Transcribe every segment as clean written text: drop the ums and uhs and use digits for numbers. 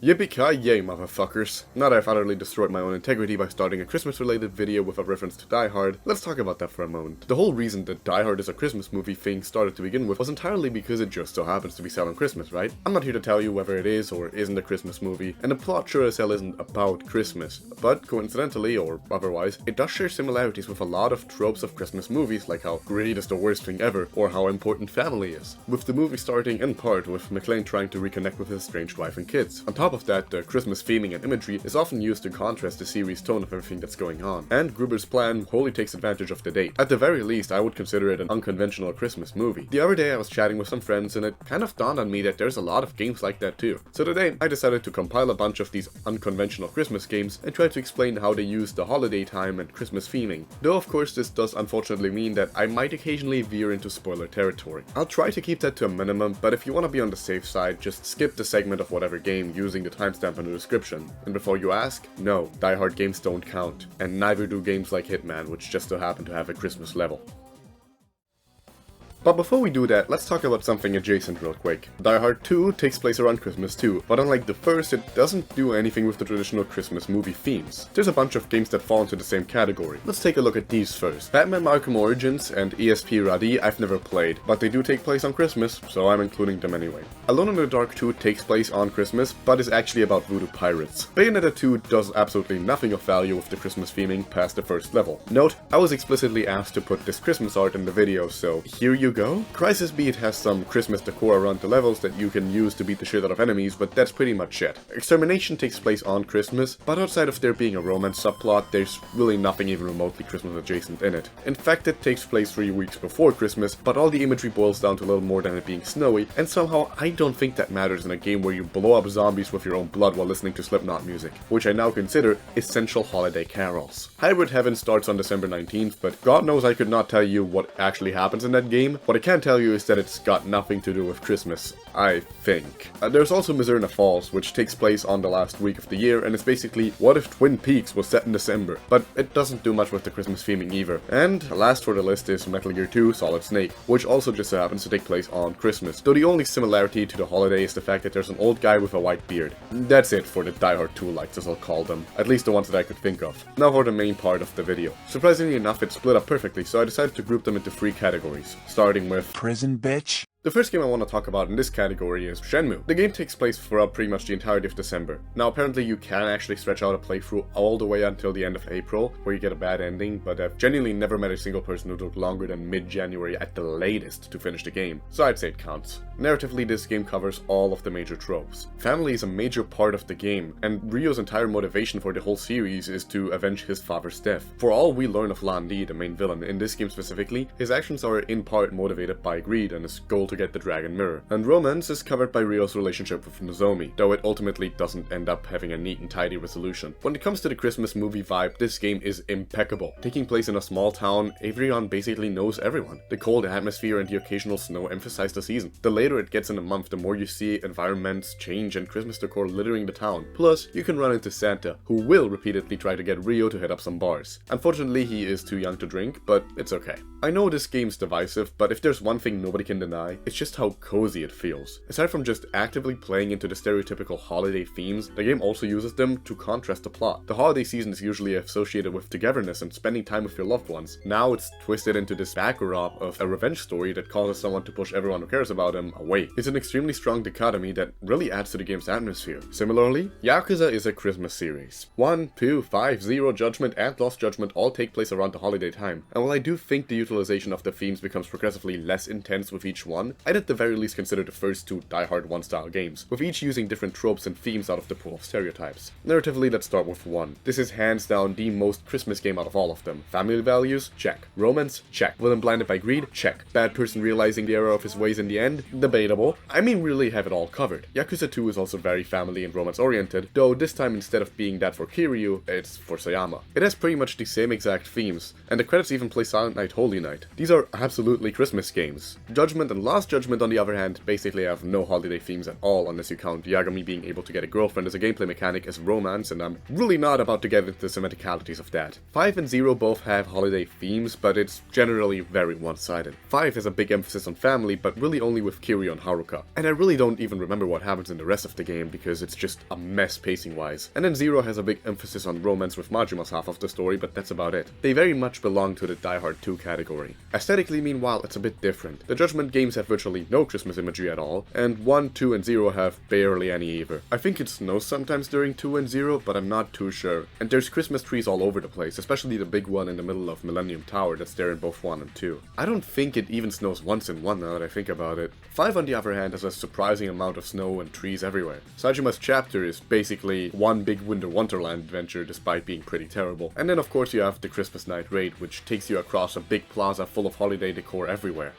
Yippee-ki-yay, motherfuckers. Now that I've utterly destroyed my own integrity by starting a Christmas-related video with a reference to Die Hard, let's talk about that for a moment. The whole reason that Die Hard is a Christmas movie thing started to begin with was entirely because it just so happens to be set on Christmas, right? I'm not here to tell you whether it is or isn't a Christmas movie, and the plot sure as hell isn't about Christmas. But coincidentally, or otherwise, it does share similarities with a lot of tropes of Christmas movies, like how greed is the worst thing ever, or how important family is. With the movie starting in part with McClane trying to reconnect with his estranged wife and kids. On top of that, the Christmas theming and imagery is often used to contrast the series' tone of everything that's going on. And Gruber's plan wholly takes advantage of the date. At the very least, I would consider it an unconventional Christmas movie. The other day I was chatting with some friends and it kind of dawned on me that there's a lot of games like that too. So today I decided to compile a bunch of these unconventional Christmas games and try to explain how they use the holiday time and Christmas theming. Though of course this does unfortunately mean that I might occasionally veer into spoiler territory. I'll try to keep that to a minimum, but if you want to be on the safe side, just skip the segment of whatever game using the timestamp in the description. And before you ask, no, Die Hard games don't count, and neither do games like Hitman, which just so happen to have a Christmas level. But before we do that, let's talk about something adjacent real quick. Die Hard 2 takes place around Christmas too, but unlike the first, it doesn't do anything with the traditional Christmas movie themes. There's a bunch of games that fall into the same category. Let's take a look at these first. Batman Arkham Origins and ESP I've never played, but they do take place on Christmas, so I'm including them anyway. Alone in the Dark 2 takes place on Christmas, but is actually about voodoo pirates. Bayonetta 2 does absolutely nothing of value with the Christmas theming past the first level. Note, I was explicitly asked to put this Christmas art in the video, so here you go. Crisis Beat has some Christmas decor around the levels that you can use to beat the shit out of enemies, but that's pretty much it. Extermination takes place on Christmas, but outside of there being a romance subplot, there's really nothing even remotely Christmas adjacent in it. In fact, it takes place 3 weeks before Christmas, but all the imagery boils down to a little more than it being snowy, and somehow I don't think that matters in a game where you blow up zombies with your own blood while listening to Slipknot music, which I now consider essential holiday carols. Hybrid Heaven starts on December 19th, but God knows I could not tell you what actually happens in that game. What I can tell you is that it's got nothing to do with Christmas, I think. There's also Mizurna Falls, which takes place on the last week of the year, and it's basically what if Twin Peaks was set in December, but it doesn't do much with the Christmas theming either. And last for the list is Metal Gear 2 Solid Snake, which also just so happens to take place on Christmas, though the only similarity to the holiday is the fact that there's an old guy with a white beard. That's it for the Die Hard 2 lights, as I'll call them, at least the ones that I could think of. Now for the main part of the video. Surprisingly enough, it's split up perfectly, so I decided to group them into 3 categories, starting with Prison bitch. The first game I want to talk about in this category is Shenmue. The game takes place throughout pretty much the entirety of December. Now apparently you can actually stretch out a playthrough all the way until the end of April, where you get a bad ending, but I've genuinely never met a single person who took longer than mid-January at the latest to finish the game, so I'd say it counts. Narratively, this game covers all of the major tropes. Family is a major part of the game, and Ryo's entire motivation for the whole series is to avenge his father's death. For all we learn of Lan Di, the main villain, in this game specifically, his actions are in part motivated by greed and his goal to get the Dragon Mirror. And romance is covered by Ryo's relationship with Nozomi, though it ultimately doesn't end up having a neat and tidy resolution. When it comes to the Christmas movie vibe, this game is impeccable. Taking place in a small town, everyone basically knows everyone. The cold atmosphere and the occasional snow emphasize the season. The later it gets in the month, the more you see environments change and Christmas decor littering the town. Plus, you can run into Santa, who will repeatedly try to get Ryo to hit up some bars. Unfortunately, he is too young to drink, but it's okay. I know this game's divisive, but if there's one thing nobody can deny, it's just how cozy it feels. Aside from just actively playing into the stereotypical holiday themes, the game also uses them to contrast the plot. The holiday season is usually associated with togetherness and spending time with your loved ones. Now it's twisted into this backdrop of a revenge story that causes someone to push everyone who cares about him away. It's an extremely strong dichotomy that really adds to the game's atmosphere. Similarly, Yakuza is a Christmas series. 1, 2, 5, 0, Judgement, and Lost Judgment all take place around the holiday time. And while I do think the utilization of the themes becomes progressively less intense with each one, I'd at the very least consider the first 2 Die Hard 1 style games, with each using different tropes and themes out of the pool of stereotypes. Narratively, let's start with 1. This is hands down the most Christmas game out of all of them. Family values? Check. Romance? Check. Villain blinded by greed? Check. Bad person realizing the error of his ways in the end? Debatable. I mean, really have it all covered. Yakuza 2 is also very family and romance oriented, though this time instead of being that for Kiryu, it's for Sayama. It has pretty much the same exact themes, and the credits even play Silent Night Holy Night. These are absolutely Christmas games. Judgment and Lost Lost Judgment, on the other hand, basically have no holiday themes at all unless you count Yagami being able to get a girlfriend as a gameplay mechanic as romance, and I'm really not about to get into the semanticalities of that. 5 and 0 both have holiday themes, but it's generally very one-sided. 5 has a big emphasis on family, but really only with Kiryu and Hannukah. And I really don't even remember what happens in the rest of the game because it's just a mess pacing-wise. And then 0 has a big emphasis on romance with Majima's half of the story, but that's about it. They very much belong to the Die Hard 2 category. Aesthetically, meanwhile, it's a bit different. The Judgment games have virtually no Christmas imagery at all, and 1, 2, and 0 have barely any either. I think it snows sometimes during 2 and 0, but I'm not too sure. And there's Christmas trees all over the place, especially the big one in the middle of Millennium Tower that's there in both 1 and 2. I don't think it even snows once in 1 now that I think about it. 5, on the other hand, has a surprising amount of snow and trees everywhere. Sajima's chapter is basically one big Winter Wonderland adventure despite being pretty terrible. And then of course you have the Christmas night raid, which takes you across a big plaza full of holiday decor everywhere.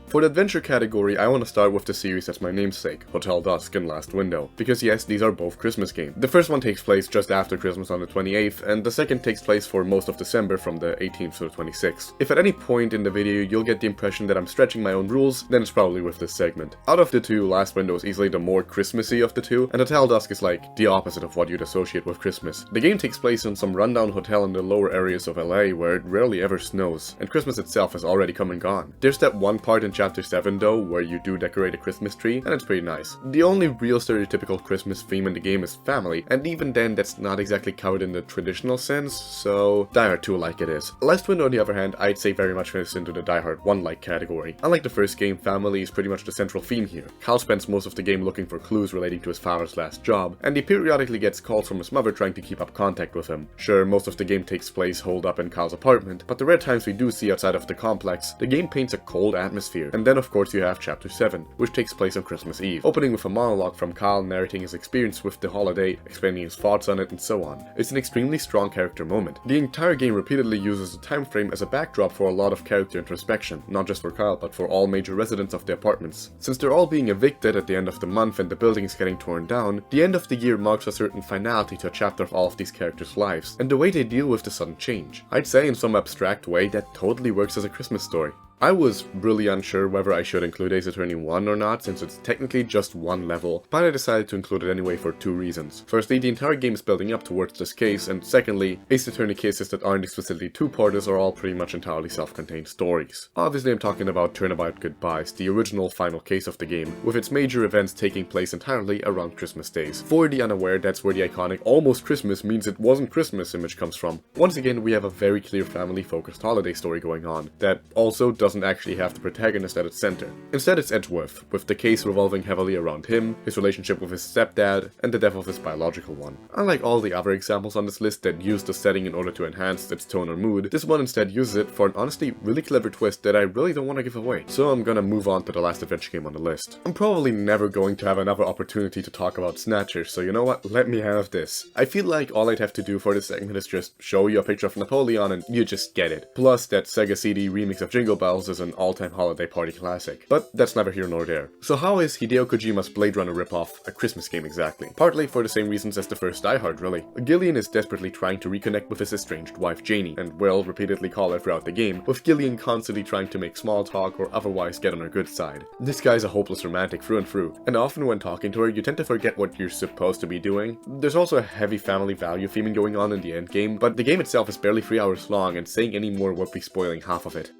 For the adventure category, I want to start with the series that's my namesake, Hotel Dusk and Last Window, because yes, these are both Christmas games. The first one takes place just after Christmas on the 28th, and the second takes place for most of December from the 18th to the 26th. If at any point in the video you'll get the impression that I'm stretching my own rules, then it's probably with this segment. Out of the two, Last Window is easily the more Christmassy of the two, and Hotel Dusk is like the opposite of what you'd associate with Christmas. The game takes place in some rundown hotel in the lower areas of LA where it rarely ever snows, and Christmas itself has already come and gone. There's that one part in Chapter 7 though, where you do decorate a Christmas tree, and it's pretty nice. The only real stereotypical Christmas theme in the game is family, and even then that's not exactly covered in the traditional sense, so Die Hard 2 like it is. Last Window, on the other hand, I'd say very much fits into the Die Hard 1-like category. Unlike the first game, family is pretty much the central theme here. Cal spends most of the game looking for clues relating to his father's last job, and he periodically gets calls from his mother trying to keep up contact with him. Sure, most of the game takes place holed up in Cal's apartment, but the rare times we do see outside of the complex, the game paints a cold atmosphere. And then of course you have Chapter 7, which takes place on Christmas Eve, opening with a monologue from Cal narrating his experience with the holiday, explaining his thoughts on it, and so on. It's an extremely strong character moment. The entire game repeatedly uses the time frame as a backdrop for a lot of character introspection, not just for Cal, but for all major residents of the apartments. Since they're all being evicted at the end of the month and the building is getting torn down, the end of the year marks a certain finality to a chapter of all of these characters' lives, and the way they deal with the sudden change. I'd say in some abstract way that totally works as a Christmas story. I was really unsure whether I should include Ace Attorney 1 or not, since it's technically just one level, but I decided to include it anyway for two reasons. Firstly, the entire game is building up towards this case, and secondly, Ace Attorney cases that aren't explicitly two-parters are all pretty much entirely self-contained stories. Obviously I'm talking about Turnabout Goodbyes, the original final case of the game, with its major events taking place entirely around Christmas days. For the unaware, that's where the iconic almost Christmas means it wasn't Christmas image comes from. Once again, we have a very clear family-focused holiday story going on, that also doesn't actually have the protagonist at its center. Instead it's Edgeworth, with the case revolving heavily around him, his relationship with his stepdad, and the death of his biological one. Unlike all the other examples on this list that use the setting in order to enhance its tone or mood, this one instead uses it for an honestly really clever twist that I really don't want to give away. So I'm gonna move on to the last adventure game on the list. I'm probably never going to have another opportunity to talk about Snatcher, so you know what, let me have this. I feel like all I'd have to do for this segment is just show you a picture of Napoleon and you just get it. Plus that Sega CD remix of Jingle Bells is an all-time holiday party classic. But that's neither here nor there. So how is Hideo Kojima's Blade Runner ripoff a Christmas game exactly? Partly for the same reasons as the first Die Hard, really. Gillian is desperately trying to reconnect with his estranged wife Janie, and will repeatedly call her throughout the game, with Gillian constantly trying to make small talk or otherwise get on her good side. This guy's a hopeless romantic through and through, and often when talking to her you tend to forget what you're supposed to be doing. There's also a heavy family value theming going on in the endgame, but the game itself is barely 3 hours long and saying any more would be spoiling half of it.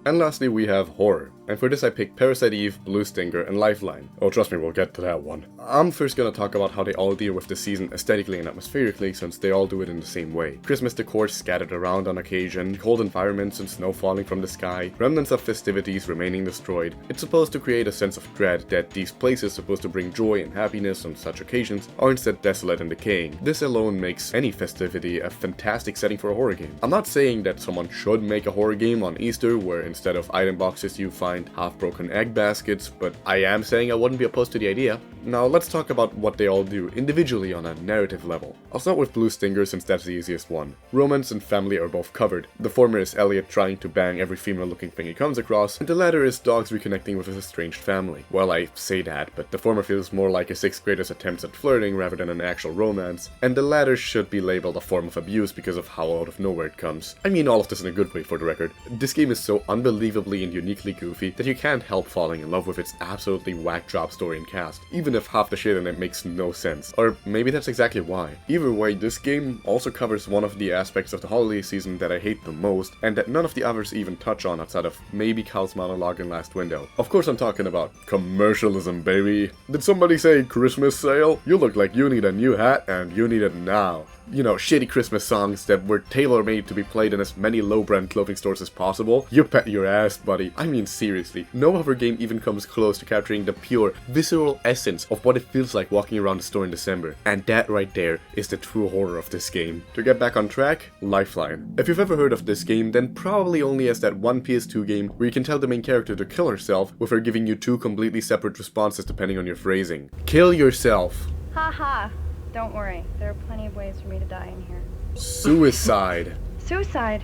And lastly we have horror, and for this I picked Parasite Eve, Blue Stinger, and Lifeline. Oh trust me, we'll get to that one. I'm first gonna talk about how they all deal with the season aesthetically and atmospherically, since they all do it in the same way. Christmas decor scattered around on occasion, cold environments and snow falling from the sky, remnants of festivities remaining destroyed. It's supposed to create a sense of dread that these places supposed to bring joy and happiness on such occasions are instead desolate and decaying. This alone makes any festivity a fantastic setting for a horror game. I'm not saying that someone should make a horror game on Easter where instead of item boxes you find half-blind, half-broken egg baskets, but I am saying I wouldn't be opposed to the idea. Now let's talk about what they all do individually on a narrative level. I'll start with Blue Stinger since that's the easiest one. Romance and family are both covered. The former is Elliot trying to bang every female-looking thing he comes across, and the latter is Dogs reconnecting with his estranged family. Well, I say that, but the former feels more like a 6th grader's attempts at flirting rather than an actual romance, and the latter should be labeled a form of abuse because of how out of nowhere it comes. I mean all of this in a good way, for the record. This game is so unbelievably and uniquely goofy that you can't help falling in love with its absolutely whack job story and cast, even if half the shit in it makes no sense. Or maybe that's exactly why. Either way, this game also covers one of the aspects of the holiday season that I hate the most, and that none of the others even touch on outside of maybe Cal's monologue in Last Window. Of course I'm talking about commercialism, baby. Did somebody say Christmas sale? You look like you need a new hat, and you need it now. You know, shitty Christmas songs that were tailor-made to be played in as many low-brand clothing stores as possible. You bet your ass, buddy. I mean, seriously, no other game even comes close to capturing the pure, visceral essence of what it feels like walking around the store in December. And that right there is the true horror of this game. To get back on track, Lifeline. If you've ever heard of this game, then probably only as that one PS2 game where you can tell the main character to kill herself with her giving you 2 completely separate responses depending on your phrasing. Kill yourself. Haha. Don't worry, there are plenty of ways for me to die in here. Suicide. Suicide?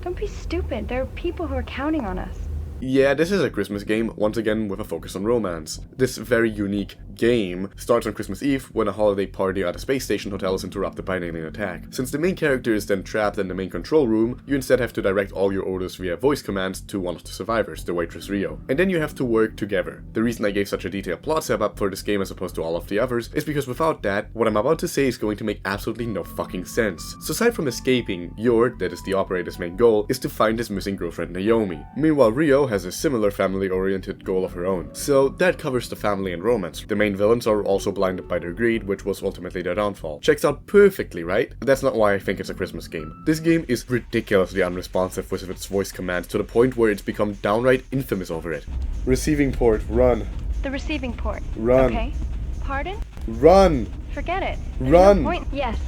Don't be stupid, there are people who are counting on us. Yeah, this is a Christmas game, once again with a focus on romance. This very unique game starts on Christmas Eve when a holiday party at a space station hotel is interrupted by an alien attack. Since the main character is then trapped in the main control room, you instead have to direct all your orders via voice commands to one of the survivors, the waitress Rio. And then you have to work together. The reason I gave such a detailed plot setup for this game as opposed to all of the others is because without that, what I'm about to say is going to make absolutely no fucking sense. So aside from escaping, that is the operator's main goal, is to find his missing girlfriend Naomi. Meanwhile, Rio has a similar family-oriented goal of her own. So that covers the family and romance. The main villains are also blinded by their greed, which was ultimately their downfall. Checks out perfectly, right? But that's not why I think it's a Christmas game. This game is ridiculously unresponsive with its voice commands to the point where it's become downright infamous over it. Receiving port, run. The receiving port. Run. Okay. Pardon? Run! Forget it. There's Run! No point. Yes.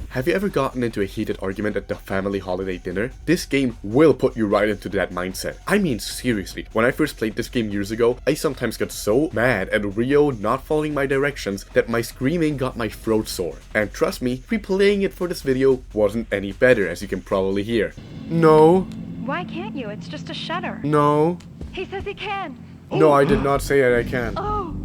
Have you ever gotten into a heated argument at the family holiday dinner? This game will put you right into that mindset. I mean, seriously, when I first played this game years ago, I sometimes got so mad at Rio not following my directions that my screaming got my throat sore. And trust me, replaying it for this video wasn't any better, as you can probably hear. No. Why can't you? It's just a shutter. No. He says he can. No, I did not say that I can. Oh.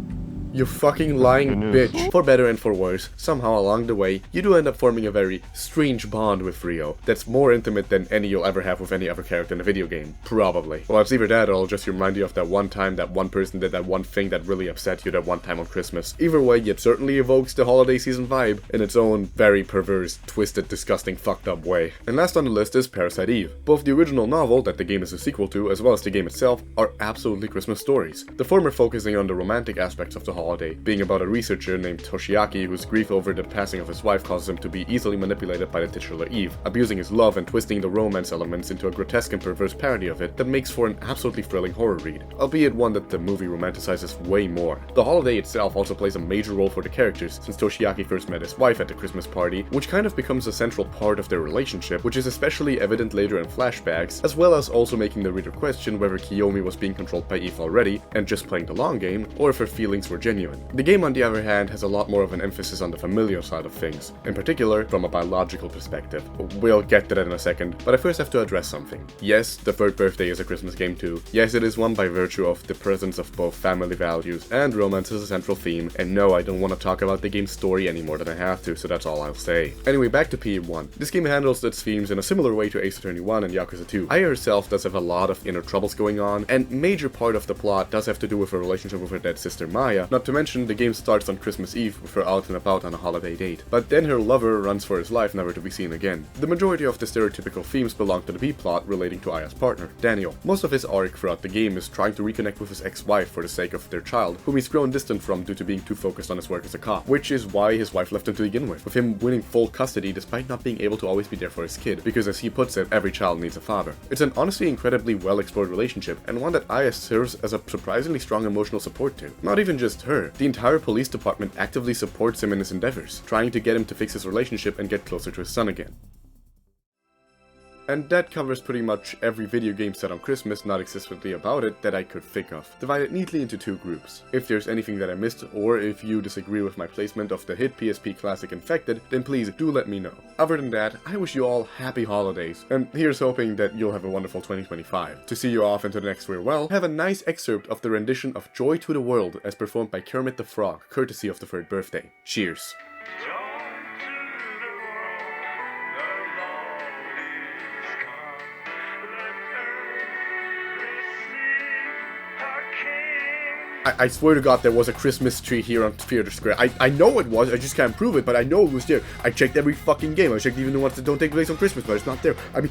You fucking lying bitch. For better and for worse, somehow along the way, you do end up forming a very strange bond with Rio that's more intimate than any you'll ever have with any other character in a video game. Probably. Well, it's either that or it'll just remind you of that one time that one person did that one thing that really upset you that one time on Christmas. Either way, it certainly evokes the holiday season vibe in its own very perverse, twisted, disgusting, fucked up way. And last on the list is Parasite Eve. Both the original novel that the game is a sequel to, as well as the game itself, are absolutely Christmas stories. The former focusing on the romantic aspects of the holiday, being about a researcher named Toshiaki whose grief over the passing of his wife causes him to be easily manipulated by the titular Eve, abusing his love and twisting the romance elements into a grotesque and perverse parody of it that makes for an absolutely thrilling horror read, albeit one that the movie romanticizes way more. The holiday itself also plays a major role for the characters, since Toshiaki first met his wife at the Christmas party, which kind of becomes a central part of their relationship, which is especially evident later in flashbacks, as well as also making the reader question whether Kiyomi was being controlled by Eve already and just playing the long game, or if her feelings were genuine. The game, on the other hand, has a lot more of an emphasis on the familial side of things, in particular from a biological perspective. We'll get to that in a second, but I first have to address something. Yes, the third birthday is a Christmas game too. Yes, it is one by virtue of the presence of both family values and romance as a central theme, and no, I don't want to talk about the game's story any more than I have to, so that's all I'll say. Anyway, back to PE1. This game handles its themes in a similar way to Ace Attorney 1 and Yakuza 2. Aya herself does have a lot of inner troubles going on, and major part of the plot does have to do with her relationship with her dead sister Maya, not to mention the game starts on Christmas Eve with her out and about on a holiday date. But then her lover runs for his life, never to be seen again. The majority of the stereotypical themes belong to the B-plot relating to Aya's partner, Daniel. Most of his arc throughout the game is trying to reconnect with his ex-wife for the sake of their child, whom he's grown distant from due to being too focused on his work as a cop, which is why his wife left him to begin with him winning full custody despite not being able to always be there for his kid, because as he puts it, every child needs a father. It's an honestly incredibly well-explored relationship, and one that Aya serves as a surprisingly strong emotional support to. Not even just her, the entire police department actively supports him in his endeavors, trying to get him to fix his relationship and get closer to his son again. And that covers pretty much every video game set on Christmas, not explicitly about it, that I could think of, divided neatly into 2 groups. If there's anything that I missed, or if you disagree with my placement of the hit PSP classic Infected, then please do let me know. Other than that, I wish you all happy holidays, and here's hoping that you'll have a wonderful 2025. To see you off into the next farewell, have a nice excerpt of the rendition of Joy to the World as performed by Kermit the Frog, courtesy of the 3rd birthday. Cheers. I swear to God there was a Christmas tree here on Theater Square. I know it was, I just can't prove it, but I know it was there. I checked every fucking game. I checked even the ones that don't take place on Christmas, but it's not there. I mean,